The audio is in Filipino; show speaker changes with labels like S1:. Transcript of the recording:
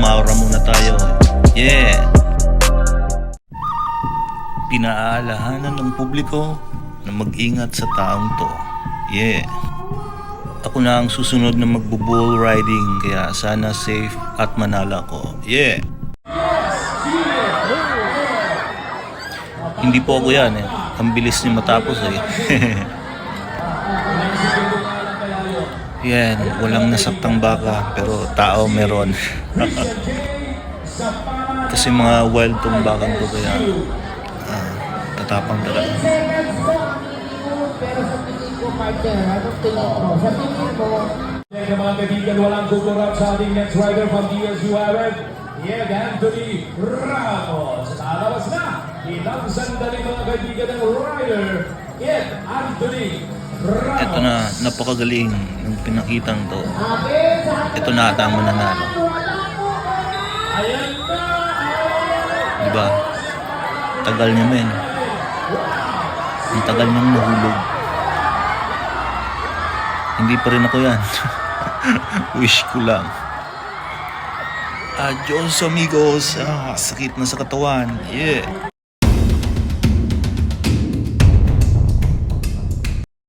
S1: Maura muna tayo. Yeah! Pinaalahanan ng publiko na mag-ingat sa taong to. Yeah! Ako na ang susunod na magbo-bull riding, kaya sana safe at manala ko. Yeah! Hindi po ako yan eh. Ang bilis niya matapos eh. Yan, walang nasaktang baka pero tao meron. Kasi mga wild tong bakang to, kaya tatapang talaga.
S2: Mga kaibigan, walang kukurap sa ating next rider from DSURF. Yeah, Anthony Ramos. Lalabas na. Ilang sandali mga kaibigan ng rider. Yeah, Anthony Ramos.
S1: Ito na, napakagaling ng pinakitang to. Ito na ata ang mananalo. Diba? Tagal niya, men. Ang tagal niyang nahulog. Hindi pa rin ako yan. Wish ko lang. Adios amigos. Sakit na sa katawan. Yeah.